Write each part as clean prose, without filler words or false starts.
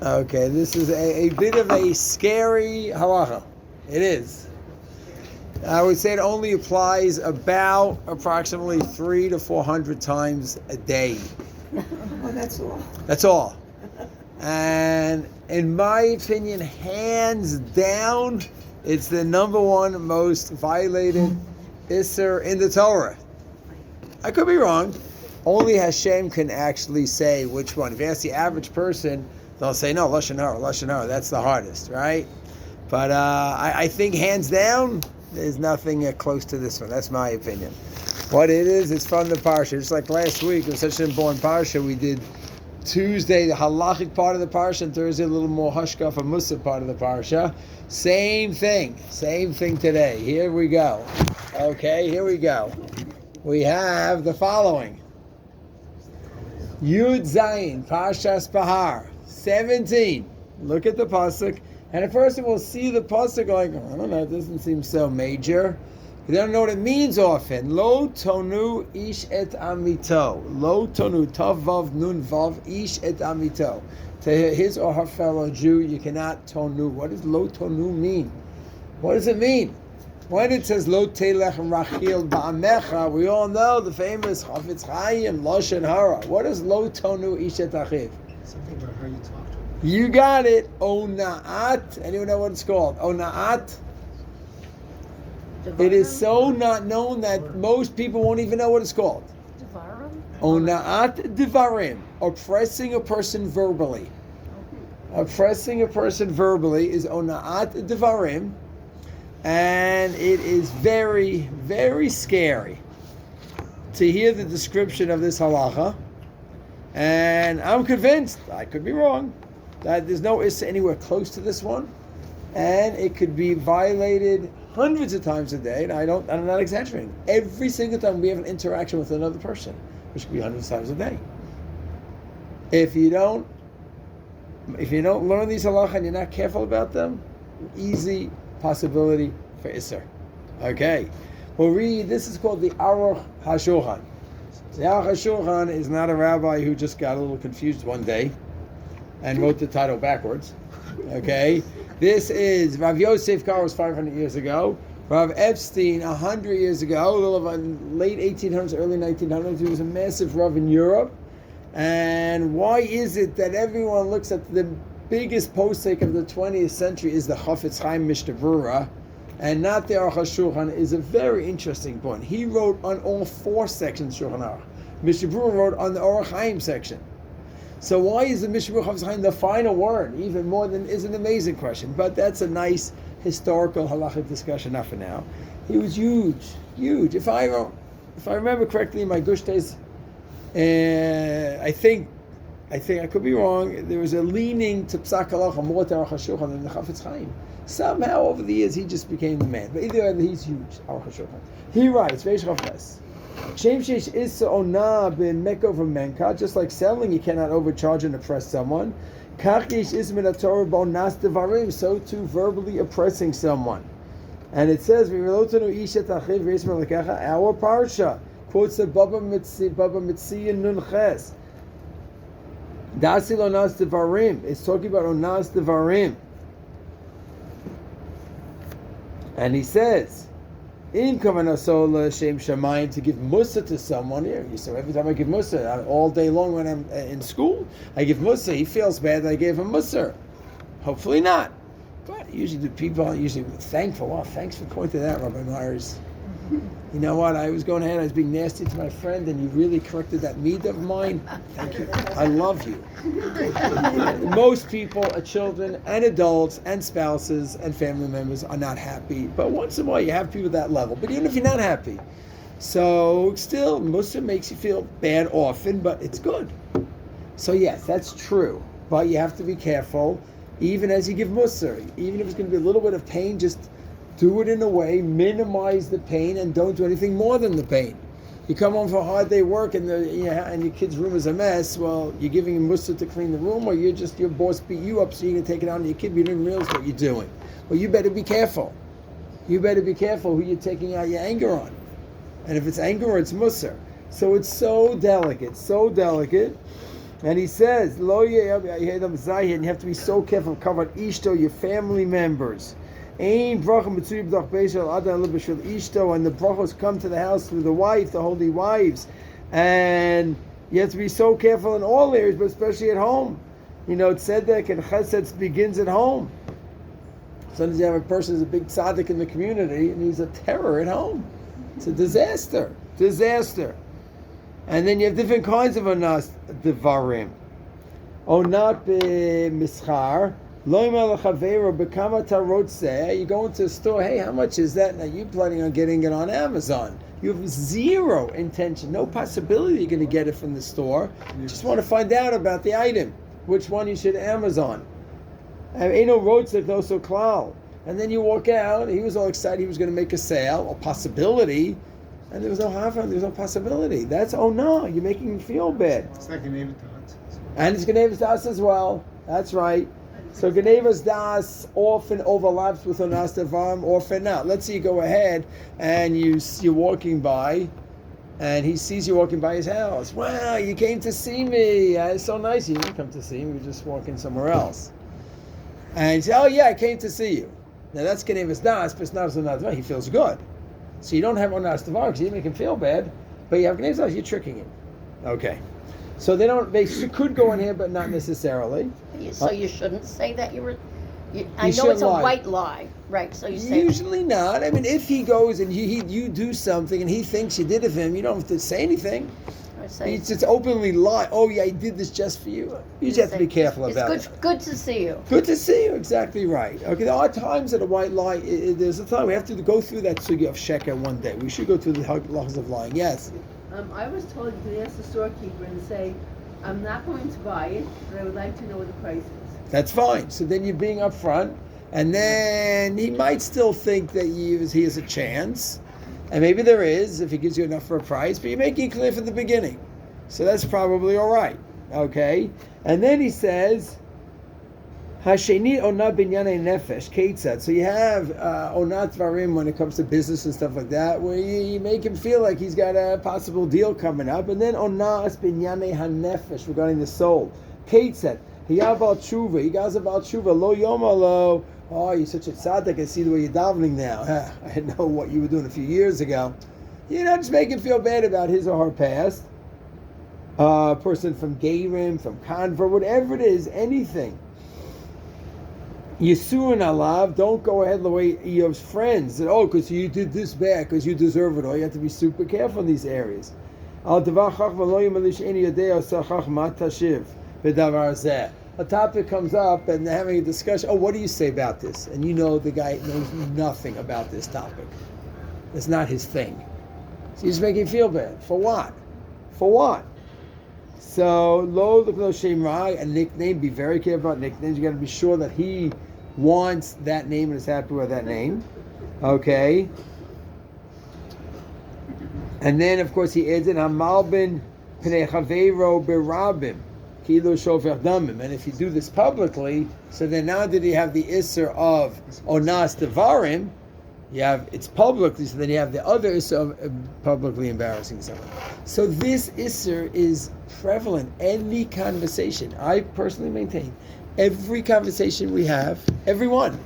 Okay, this is a bit of a scary halacha. It is. I would say it only applies about approximately 300 to 400 times a day. Oh, that's all. That's all. And in my opinion, hands down, it's the number one most violated Issur in the Torah. I could be wrong. Only Hashem can actually say which one. If you ask the average person, they'll say, no, Lashon Hara, that's the hardest, right? But I think hands down, there's nothing close to this one. That's my opinion. What it is, it's from the parsha. Just like last week, it was such an important parsha. We did Tuesday, the halachic part of the parsha, and Thursday, a little more hashkafa musaf part of the parsha. Same thing today. Here we go. Okay, here we go. We have the following. Yud Zayin, Parshas Behar, 17. Look at the pasuk, and a person will see the pasuk like, I don't know, it doesn't seem so major. They don't know what it means often. Lo tonu ish et amito. Lo tonu, tav vav nun vav, ish et amito. To his or her fellow Jew, you cannot tonu. What does lo tonu mean? What does it mean? When it says lo telech rachil ba'amecha, we all know the famous Chafetz Chaim, Lashon Hara. What is lo tonu ish et achiv? Something about how you talk to him. You got it. Ona'at. Anyone know what it's called? Ona'at. It is so not known that most people won't even know what it's called. Ona'at divarim. Oppressing a person verbally. Oppressing a person verbally is ona'at divarim. And it is very, very scary to hear the description of this halacha. And I'm convinced, I could be wrong, that there's no issa anywhere close to this one. And it could be violated hundreds of times a day, and I'm not exaggerating. Every single time we have an interaction with another person, which could be hundreds of times a day. If you don't learn these halacha and you're not careful about them, easy possibility for Issur. Okay. We'll read, this is called the Aruch HaShulchan. The Aruch HaShulchan is not a rabbi who just got a little confused one day and wrote the title backwards. Okay. This is Rav Yosef Karo was 500 years ago. Rav Epstein 100 years ago, a little of late 1800s, early 1900s. He was a massive Rav in Europe. And why is it that everyone looks at the biggest posek of the 20th century is the Chafetz Chaim Mishnah Berurah, and not the Aruch HaShulchan, is a very interesting point. He wrote on all four sections Shulchan Aruch. Mishnah Berurah wrote on the Orach Chaim section. So why is the Mishnah Berurah Chafetz Chaim the final word? Even more than is an amazing question, but that's a nice historical halachic discussion. Not for now. He was huge. If I remember correctly, in my Gush days, I think I could be wrong. There was a leaning to Psak Halacha more to Aruch HaShulchan than the Chafetz Chaim. Somehow over the years he just became the man. But either way, he's huge. Aruch HaShulchan. He writes, Veish Chafes. Shem sheish issa ona ben mekov menka. Just like selling, you cannot overcharge and oppress someone. Kach yesh issa min haTorah bonas devarim. So too, verbally oppressing someone. And it says, "V'relotanu ish et achiv v'yismer lekecha." Our parsha quotes the Baba Mitzia Nun Ches. Dasil onas devarim. It's talking about onas devarim. And he says, in Kavanasola Shem Shamayim, to give Musa to someone here. So every time I give Musa, all day long when I'm in school, I give Musa. He feels bad that I gave him Musa. Hopefully not. But usually the people are usually thankful. Oh, thanks for pointing that out, Rabbi Myers. You know what? I was going ahead, I was being nasty to my friend, and you really corrected that mead of mine. Thank you. I love you. Most people, children and adults and spouses and family members are not happy. But once in a while you have people at that level. But even if you're not happy. So still, Musa makes you feel bad often, but it's good. So yes, that's true. But you have to be careful, even as you give Musa. Even if it's going to be a little bit of pain, just do it in a way, minimize the pain, and don't do anything more than the pain. You come home for a hard day work and your kid's room is a mess. Well, you're giving him mussar to clean the room, or your boss beat you up so you can take it out on your kid, but you didn't realize what you're doing. Well, you better be careful. You better be careful who you're taking out your anger on. And if it's anger or it's mussar. So it's so delicate. And he says, Lo and you have to be so careful of covered ishto, your family members. And the brachos come to the house through the wife, the holy wives. And you have to be so careful in all areas, but especially at home. You know, it's said that chesed begins at home. Sometimes you have a person who's a big tzaddik in the community, and he's a terror at home. It's a disaster. And then you have different kinds of onas devarim. Onat b'mischar, loyma l'chaveiro b'kama tarotzeh. You go into a store, hey, how much is that? Now you're planning on getting it on Amazon. You have zero intention, no possibility you're going to get it from the store. You just want to find out about the item, which one you should Amazon. And ain't no rotzeh, no so klal. And then you walk out, he was all excited, he was going to make a sale, a possibility, and there was no half, there was no possibility. That's, oh no, you're making me feel bad. It's like a neighbor to us. And it's Genevas Das as well. That's right. So Genevas Das often overlaps with Onas Devarim, often not. Let's say you go ahead and you're walking by, and he sees you walking by his house. Wow, you came to see me. It's so nice. You didn't come to see me. You were just walking somewhere else. And he says, oh yeah, I came to see you. Now that's Genevas Das, but it's not Onas Devarim. He feels good. So you don't have Onas Devarim because you didn't make him feel bad, but you have Genevas Das, you're tricking him. Okay. So they could go in here, but not necessarily. So you shouldn't say that I know it's shouldn't a lie. white lie, right? So you say Usually not. I mean, if he goes and you do something and he thinks you did it for him, you don't have to say anything. It's just openly lie. Oh yeah, I did this just for you. You just have to be careful about it. Good to see you. Good to see you. Exactly right. Okay, there are times that a white lie. There's a time we have to go through that sugya of sheker one day. We should go through the halachas of lying. Yes. I was told you can ask the storekeeper and say, I'm not going to buy it, but I would like to know what the price is. That's fine. So then you're being upfront, and then he might still think that he has a chance, and maybe there is if he gives you enough for a price, but you're making it clear from the beginning. So that's probably all right. Okay? And then he says, Hasheni onat binyane nefesh ketzad. So you have onat varim when it comes to business and stuff like that, where you make him feel like he's got a possible deal coming up, and then onas binyane hanefesh regarding the soul. Ketzad. Hiyabal tshuva. He goes about tshuva. Lo yomalo. Oh, you're such a tzaddik. I see the way you're davening now. I know what you were doing a few years ago. You know, just make him feel bad about his or her past. Person from Geirim, from convert, whatever it is, anything. Issur and alav, don't go ahead the way Eov's friends. That, because you did this bad, because you deserve it all. You have to be super careful in these areas. A topic comes up and they're having a discussion. Oh, what do you say about this? And you know the guy knows nothing about this topic. It's not his thing. So you just make him feel bad. For what? For what? So, lo shemrai, a nickname. Be very careful about nicknames. You got to be sure that he wants that name and is happy with that name. Okay. And then, of course, he adds in Hamalbin pnei chaveiro berabim kilo shofer damim. And if you do this publicly, so then now did he have the Issur of onas devarim? It's publicly, so then you have the other Issur of publicly embarrassing someone. So this Issur is prevalent. Any conversation, I personally maintain, every conversation we have, everyone,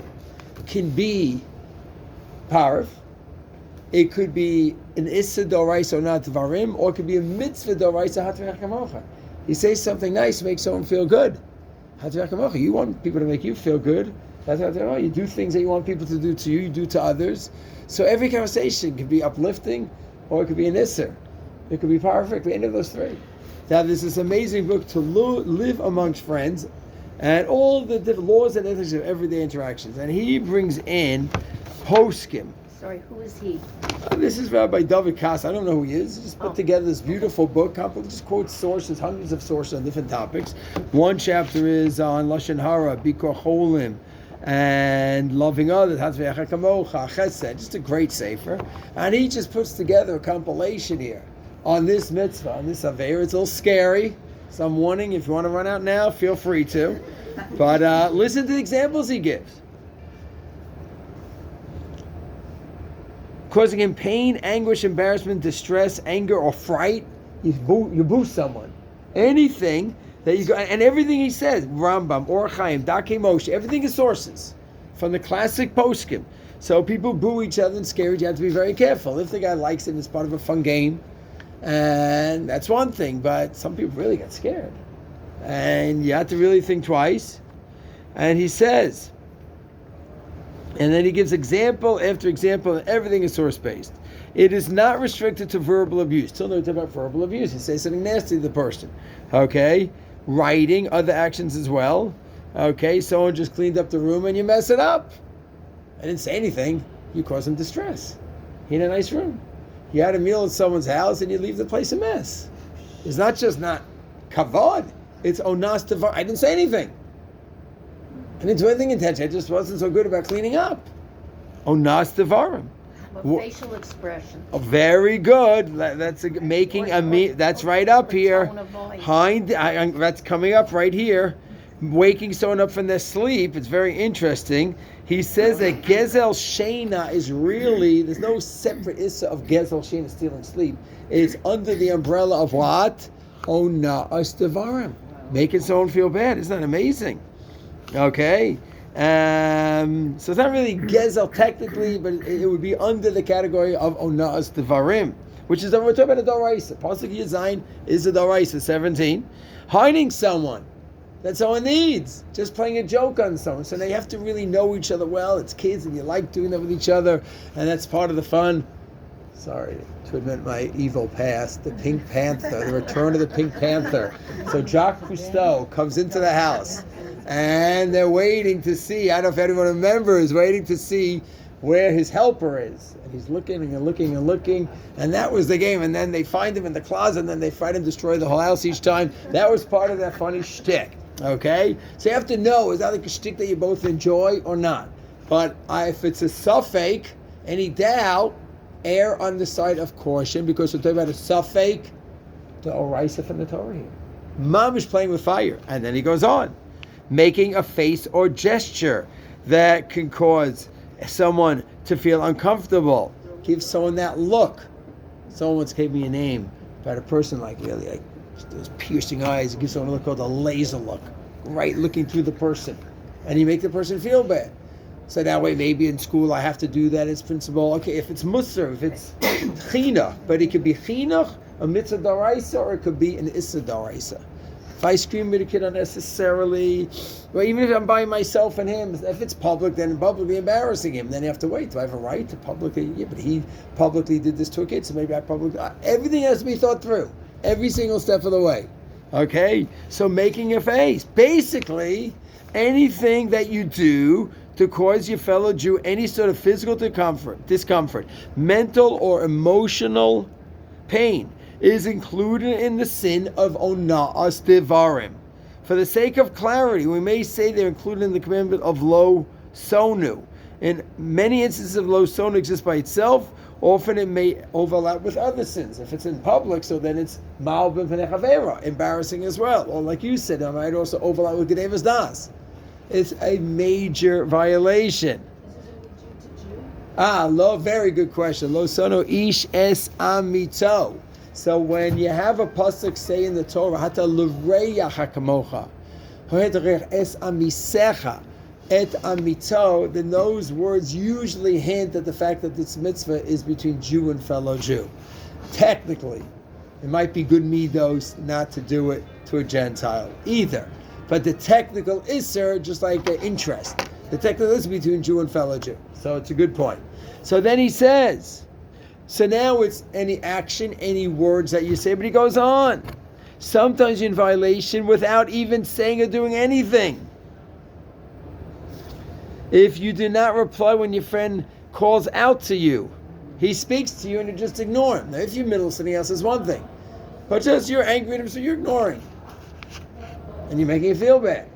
can be parv. It could be an Issur d'oraisa onat devarim, or it could be a mitzvah d'oraisa hatvei kamocha. You say something nice, make someone feel good. Hatvei kamocha. You want people to make you feel good. You do things that you want people to do to you, you do to others. So every conversation could be uplifting, or it could be an Issur. It could be perfect, any of those three. Now there's this amazing book to live amongst friends, and all the different laws and ethics of everyday interactions. And he brings in poskim. Sorry, who is he? This is Rabbi David Kass. I don't know who he is. He just put together this beautiful book. Just quotes sources, hundreds of sources on different topics. One chapter is on Lashon Hara, Bikor Cholim, and loving others, just a great sefer. And he just puts together a compilation here on this mitzvah, on this aveir. It's a little scary, so I'm warning, if you want to run out now, feel free to. But listen to the examples he gives. Causing him pain, anguish, embarrassment, distress, anger, or fright, you boost someone. Anything There you go. And everything he says, Rambam, Or Chaim, Dakei Moshe, everything is sources from the classic poskim. So people boo each other and scare each other. You have to be very careful. If the guy likes it, it's part of a fun game. And that's one thing. But some people really get scared. And you have to really think twice. And he says, and then he gives example after example, and everything is source-based. It is not restricted to verbal abuse. Still no talk about verbal abuse. You say something nasty to the person. Okay? Writing, other actions as well. Okay? Someone just cleaned up the room and you mess it up. I didn't say anything. You cause him distress. He had a nice room. You had a meal at someone's house and you leave the place a mess. It's not just not kavod. It's onas devar. I didn't say anything. I didn't do anything intentional. I just wasn't so good about cleaning up. Onas devarim. A facial expression. Oh, very good. That's making a me. That's right up here. That's coming up right here. Waking someone up from their sleep. It's very interesting. He says that Gezel Shena is really, there's no separate issa of Gezel Shena, stealing sleep. It's under the umbrella of what? Ona Astevarim. Making someone feel bad. Isn't that amazing? Okay. So it's not really Gezel technically, but it would be under the category of Ona Astevarim, which is, we're talking about a Doraisa. Pasuk Yazayin is a Doraisa, 17. Hiding someone that someone needs, just playing a joke on someone. So now you have to really know each other well. It's kids and you like doing that with each other, and that's part of the fun. Sorry to admit my evil past. The Pink Panther, the return of the Pink Panther. So Jacques Cousteau comes into the house, and they're waiting to see, I don't know if anyone remembers, waiting to see where his helper is. And he's looking and looking and looking, and that was the game. And then they find him in the closet, and then they fight him, destroy the whole house each time. That was part of that funny shtick. Okay? So you have to know, is that like a shtick that you both enjoy or not? But if it's a suffix, any doubt, err on the side of caution, because we're talking about a suffix, the oraisa from the Torah here. Mom is playing with fire. And then he goes on. Making a face or gesture that can cause someone to feel uncomfortable. Give someone that look. Someone once gave me a name about a person like those piercing eyes. It gives someone a look called a laser look, right, looking through the person, and you make the person feel bad. So that way, maybe in school I have to do that as principal. Okay, if it's musar, if it's chinuch, but it could be chinuch, a mitzvah daraisa, or it could be an issa daraisa. If I scream at a kid unnecessarily, or even if I'm by myself and him, if it's public, then publicly embarrassing him, then you have to wait. Do I have a right to publicly? Yeah, but he publicly did this to a kid, so maybe I publicly. Everything has to be thought through. Every single step of the way. Okay? So making a face. Basically, anything that you do to cause your fellow Jew any sort of physical discomfort, mental or emotional pain, is included in the sin of ona'as devarim. For the sake of clarity, we may say they're included in the commandment of lo sonu. In many instances of lo sonu exists by itself. Often it may overlap with other sins. If it's in public, so then it's ma'al b'pnei chavera, embarrassing as well. Or like you said, it might also overlap with gedevas das. It's a major violation. Very good question. Lo sono ish es amito. So when you have a pasuk say in the Torah, hata l'reya hakamocha, es amisecha, et amito, then those words usually hint at the fact that this mitzvah is between Jew and fellow Jew. Technically, it might be good midos not to do it to a Gentile either. But the technical Issur, just like the interest, the technical is between Jew and fellow Jew. So it's a good point. So then he says, so now it's any action, any words that you say, but he goes on. Sometimes you're in violation without even saying or doing anything. If you do not reply when your friend calls out to you, he speaks to you and you just ignore him. Now, if you're middle of something else, is one thing. But just you're angry at him, so you're ignoring. And you're making it feel bad.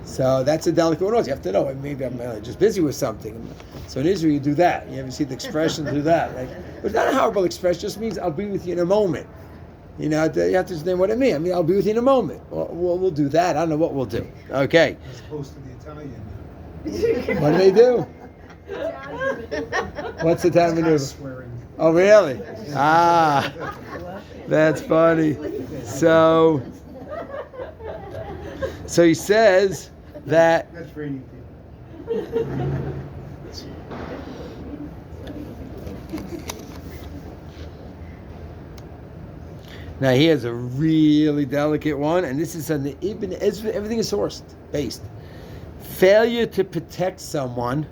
So that's a delicate one. You have to know, maybe I'm just busy with something. So in Israel, you do that. You ever see the expression, do that. But it's not a horrible expression. It just means I'll be with you in a moment. You know, you have to understand what it means. I mean, I'll be with you in a moment. We'll do that. I don't know what we'll do. Okay. As opposed to the Italian. What do they do? What's the Italian maneuver? Swearing. Oh, really? That's funny. So, So he says that That's raining people. now he has a really delicate one, and this is on the Ibn Ezra. Everything is sourced, based. Failure to protect someone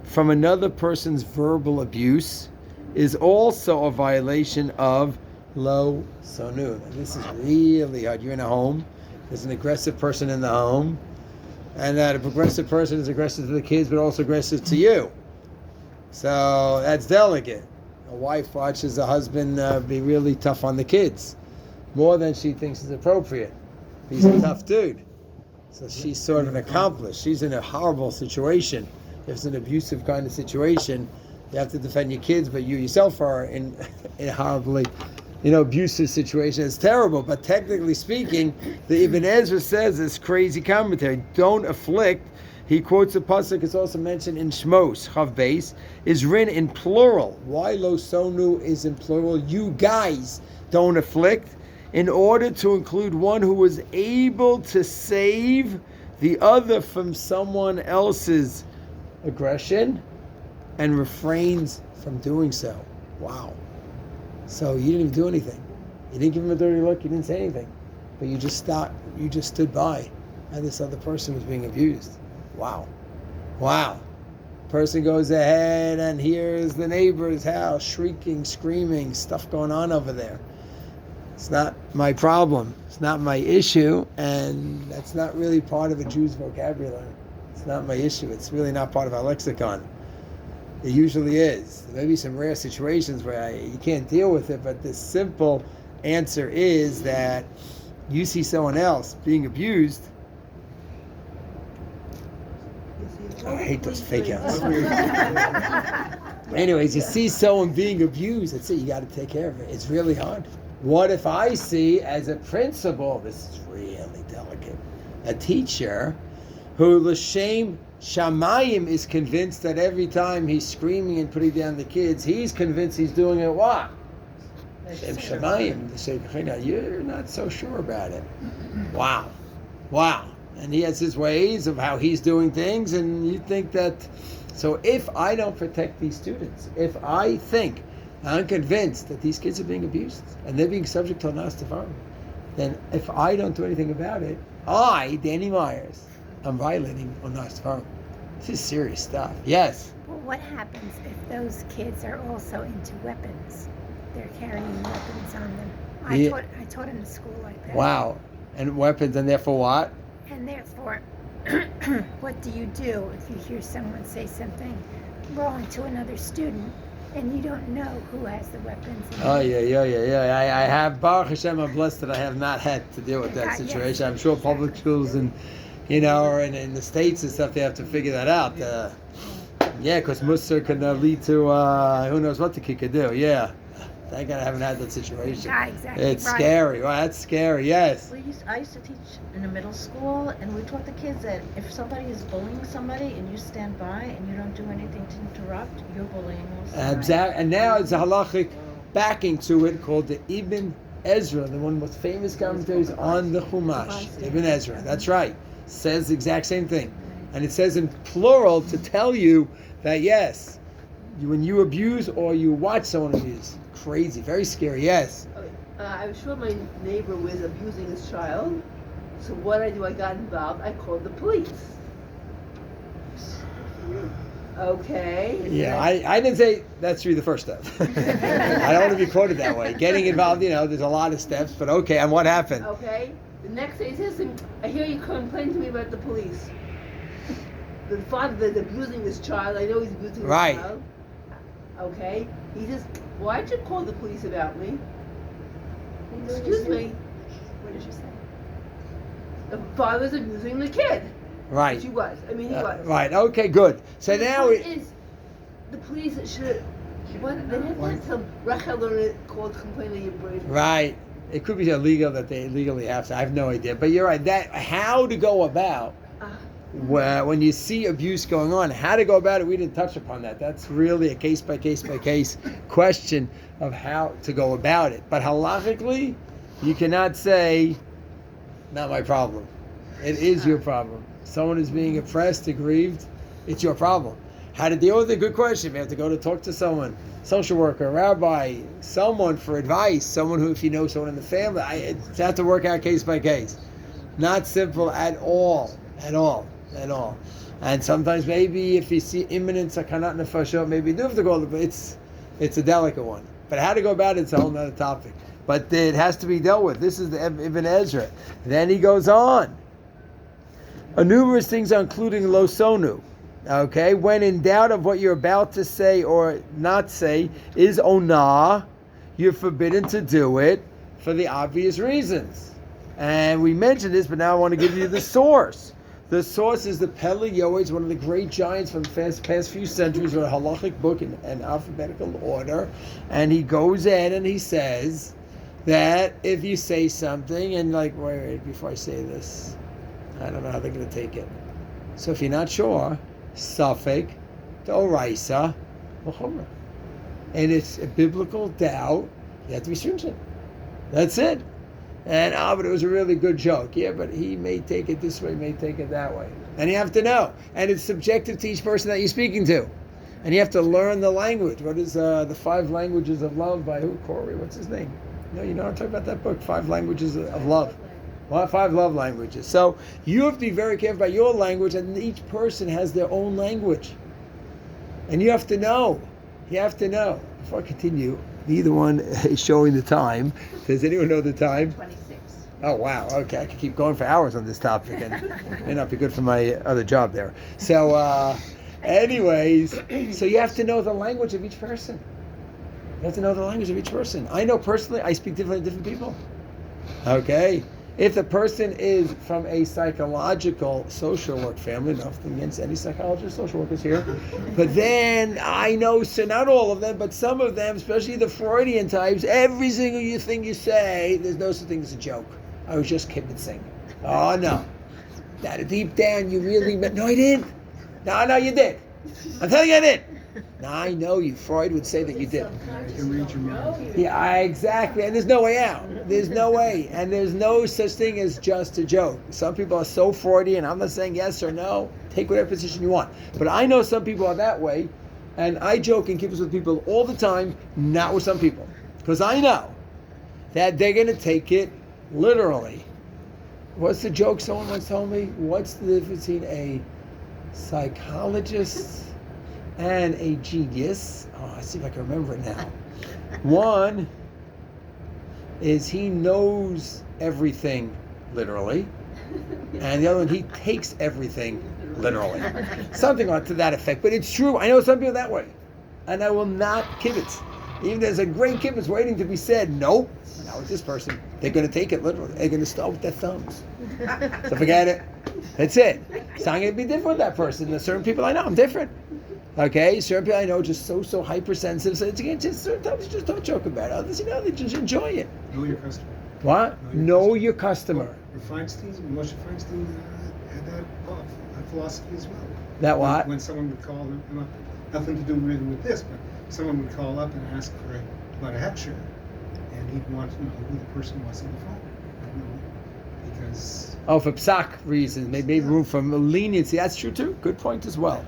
from another person's verbal abuse is also a violation of lo sonu. And this is really hard. You're in a home. There's an aggressive person in the home, and that aggressive person is aggressive to the kids, but also aggressive to you. So that's delicate. A wife watches a husband be really tough on the kids, more than she thinks is appropriate. He's a tough dude. So she's sort of an accomplice. She's in a horrible situation. If it's an abusive kind of situation, you have to defend your kids, but you yourself are in a horribly, abusive situation. It's terrible, but technically speaking, the Ibn Ezra says this crazy commentary, don't afflict. He quotes a pasuk, it's also mentioned in Shmos, Chav Beis, is written in plural. Why lo sonu is in plural? You guys don't afflict, in order to include one who was able to save the other from someone else's aggression and refrains from doing so. Wow. So you didn't even do anything. You didn't give him a dirty look, you didn't say anything. But you just stood by, and this other person was being abused. Wow. Person goes ahead and hears the neighbor's house shrieking, screaming, stuff going on over there. It's not my problem. It's not my issue, and that's not really part of a Jew's vocabulary. It's not my issue. It's really not part of our lexicon. It usually is. There may be some rare situations where you can't deal with it, but the simple answer is that you see someone else being abused. I hate those fake outs. Anyways, you see someone being abused, that's it. You got to take care of it. It's really hard. What if I see, as a principal, this is really delicate, a teacher who l'shem shamayim is convinced that every time he's screaming and putting down the kids, he's convinced he's doing it what? L'shem shamayim. They say, you're not so sure about it. Wow. And he has his ways of how he's doing things, and you think that. So if I don't protect these students, if I think, I'm convinced that these kids are being abused and they're being subject to onas tefarim, then if I don't do anything about it, I, Danny Myers, I'm violating onas tefarim. This is serious stuff. Yes? Well, what happens if those kids are also into weapons? They're carrying weapons on them. I taught in a school like that. Wow. And weapons, and therefore what? And therefore, what do you do if you hear someone say something wrong to another student and you don't know who has the weapons? Oh, yeah. I have, Baruch Hashem, I'm blessed that I have not had to deal with that situation. Yes, I'm sure public schools and, or in the States and stuff, they have to figure that out. Because Musar can lead to, who knows what the kid could do. Yeah. Thank God I haven't had that situation. Yeah, exactly. It's scary. Wow, that's scary, yes. I used to teach in a middle school, and we taught the kids that if somebody is bullying somebody and you stand by and you don't do anything to interrupt, you're bullying also. Exactly. And now it's a halachic backing to it called the Ibn Ezra, the one of the most famous commentaries on the Chumash. Ibn Ezra, that's right. Says the exact same thing. And it says in plural to tell you that yes, when you abuse or you watch someone abuse, crazy, very scary, yes. I'm sure my neighbor was abusing his child. So what I do, I got involved. I called the police. Okay. Yeah, I didn't say that's really the first step. I don't want to be quoted that way. Getting involved, there's a lot of steps, but okay, and what happened? Okay. The next day he says to me, I hear you complain to me about the police. The father that's abusing his child, I know he's abusing his child. Okay. He says, why'd you call the police about me? Excuse me. What did you say? The father's abusing the kid. Right. He was. He was. Right. Okay. Good. So the now point is, the police should. What? They didn't have to tell Rachel or call to complain that you're brave. Right. It could be illegal that they legally have to. I have no idea. But you're right. That how to go about when you see abuse going on, how to go about it. We didn't touch upon that. That's really a case by case question of how to go about it. But halachically, you cannot say, "Not my problem." It is your problem. Someone is being oppressed, aggrieved, it's your problem. How to deal with it? Good question. You have to go to talk to someone, social worker, rabbi, someone for advice, someone who, if you know someone in the family, it's have to work out case by case. Not simple at all. And sometimes maybe if you see imminent sakanat nefashot, maybe you do have to go, but it's a delicate one. But how to go about it's a whole other topic. But it has to be dealt with. This is the Ibn Ezra. Then he goes on. Numerous things are including lo sonu. Okay, when in doubt of what you're about to say or not say is onah, you're forbidden to do it for the obvious reasons. And we mentioned this, but now I want to give you the source. The source is the Pele Yoetz, one of the great giants from the past few centuries, wrote a halachic book in alphabetical order, and he goes in and he says that if you say something and wait, before I say this, I don't know how they're going to take it. So if you're not sure, Safek, D'oraisa, L'chumra. And it's a biblical doubt, you have to be stringent. That's it. And but it was a really good joke. Yeah, but he may take it this way, may take it that way. And you have to know. And it's subjective to each person that you're speaking to. And you have to learn the language. What is the 5 Languages of Love by who? Corey, what's his name? No, you know I'm talking about that book, 5 Languages of Love. Well, 5 love languages. So you have to be very careful about your language, and each person has their own language. And you have to know. You have to know. Before I continue, neither one is showing the time. Does anyone know the time? 26. Oh, wow. Okay, I could keep going for hours on this topic, and it may not be good for my other job there. So, anyways, so you have to know the language of each person. You have to know the language of each person. I know personally, I speak differently to different people. Okay? If the person is from a psychological social work family, nothing against any psychologist, social workers here, but then I know, so not all of them, but some of them, especially the Freudian types, every single thing you say, there's no such thing as a joke. I was just kibitzing. Oh no. That deep down you really meant, no I didn't. No, you did. I'm telling you I did. No, I know you. Freud would say that you did. I can read your mind. Yeah, exactly. And there's no way out. There's no way. And there's no such thing as just a joke. Some people are so Freudian. I'm not saying yes or no. Take whatever position you want. But I know some people are that way. And I joke and keep us with people all the time, not with some people. Because I know that they're going to take it literally. What's the joke someone once told me? What's the difference between a psychologist and a genius? Oh, I see if I can remember it now. One is he knows everything literally, and the other one, he takes everything literally. Something like to that effect. But it's true. I know some people that way. And I will not kibitz. Even there's a great kibitz waiting to be said. Nope. Not with this person. They're going to take it literally. They're going to start with their thumbs. So forget it. That's it. So I'm going to be different with that person. There's certain people I know, I'm different. Okay? Certain people I know just so hypersensitive. So it's again, just sometimes you just don't joke about it. Others, they just enjoy it. Know your customer. What? Know your customer. Moshe Feinstein had that philosophy as well. That what? When someone would call him up, nothing to do really with this, but someone would call up and ask about a headshot, and he'd want to know who the person was on the phone. Because for psak reasons, maybe room for leniency. That's true too. Good point as well.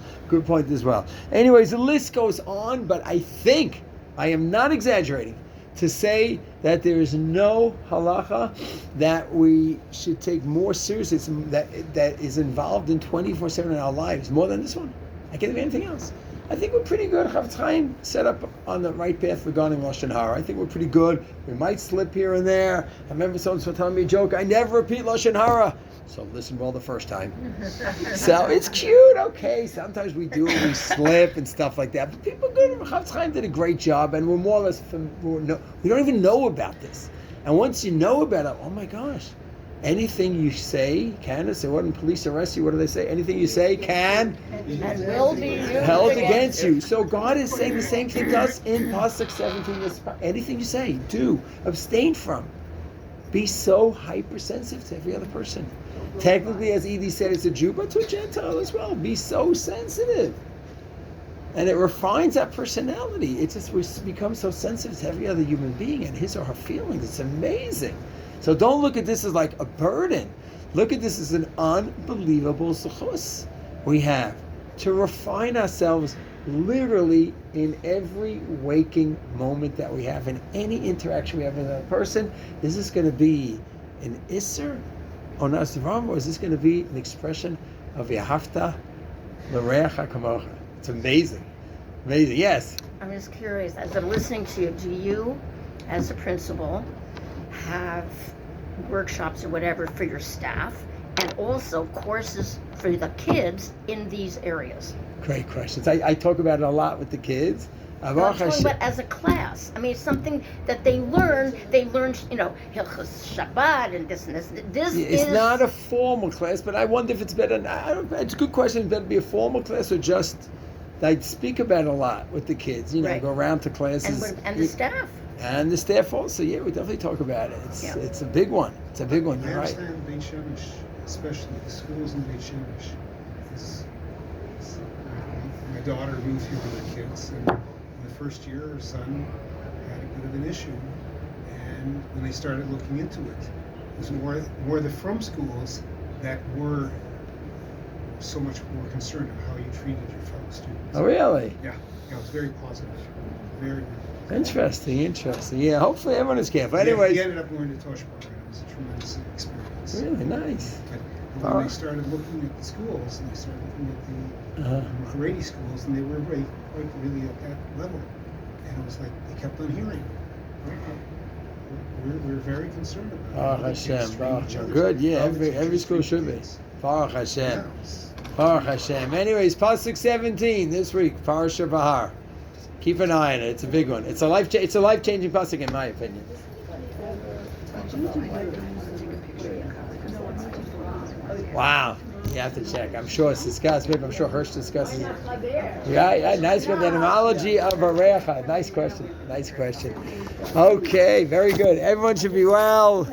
Anyways, the list goes on, but I think I am not exaggerating to say that there is no halacha that we should take more seriously that is involved in 24/7 in our lives more than this one. I can't think of anything else. I think we're pretty good. Chafetz Chaim set up on the right path regarding Lashon Hara. I think we're pretty good. We might slip here and there. I remember someone telling me a joke. I never repeat Lashon Hara. So listen well the first time. So it's cute. Okay, sometimes we do. We slip and stuff like that. But people good. Chafetz Chaim did a great job, and we're more or less we don't even know about this. And once you know about it, oh my gosh. Anything you say can, so when police arrest you, what do they say? Anything you say can And will be held against you. So God is saying the same thing to us in Pasuk 17. Anything you say, do. Abstain from. Be so hypersensitive to every other person. Technically, as Edie said, it's a Jew, but to a Gentile as well. Be so sensitive. And it refines that personality. It just we become so sensitive to every other human being and his or her feelings. It's amazing. So don't look at this as like a burden. Look at this as an unbelievable zechus we have to refine ourselves literally in every waking moment that we have, in any interaction we have with another person. Is this going to be an Issur or Nasiram, or is this going to be an expression of Yahavta l'reacha kamocha? It's amazing. Amazing, yes. I'm just curious, as I'm listening to you, do you, as a principal, have workshops or whatever for your staff, and also courses for the kids in these areas? Great questions. I talk about it a lot with the kids. I'm talking about as a class. I mean, it's something that they learn, Hilchos Shabbat and this and this. It's not a formal class, but I wonder if it's better. It's a good question. It's better to be a formal class or just, I speak about it a lot with the kids. Right. Go around to classes. And the staff. And the staff also. Yeah, we definitely talk about it. It's a big one. It's a big one. You're right. I understand Beit Shemesh, especially the schools in Beit Shemesh. My daughter moved here with her kids, and in the first year, her son had a bit of an issue. And when they started looking into it, it was more the from schools that were so much more concerned of how you treated your fellow students. Oh, really? Yeah, it was very positive. Very, very Interesting. Yeah, hopefully everyone is careful. He Anyways. ended up going to Tosh Bar, and it was a tremendous experience. Really nice. But when they started looking at the schools, and they started looking at the Haredi schools, and they were quite really at that level. And it was like they kept on hearing. We're very concerned about Baruch it. Hashem. Good, yeah. Every school should be. Baruch Hashem. Baruch Hashem. Anyways, pasuk 17 this week, parshat behar. Keep an eye on it. It's a big one. It's a life-changing pasuk in my opinion. Wow. You have to check. I'm sure it's discussed. Maybe I'm sure Hirsch discusses it. Yeah, nice one. The etymology of Arecha. Nice question. Okay, very good. Everyone should be well.